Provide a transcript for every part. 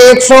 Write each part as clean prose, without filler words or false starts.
100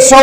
100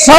100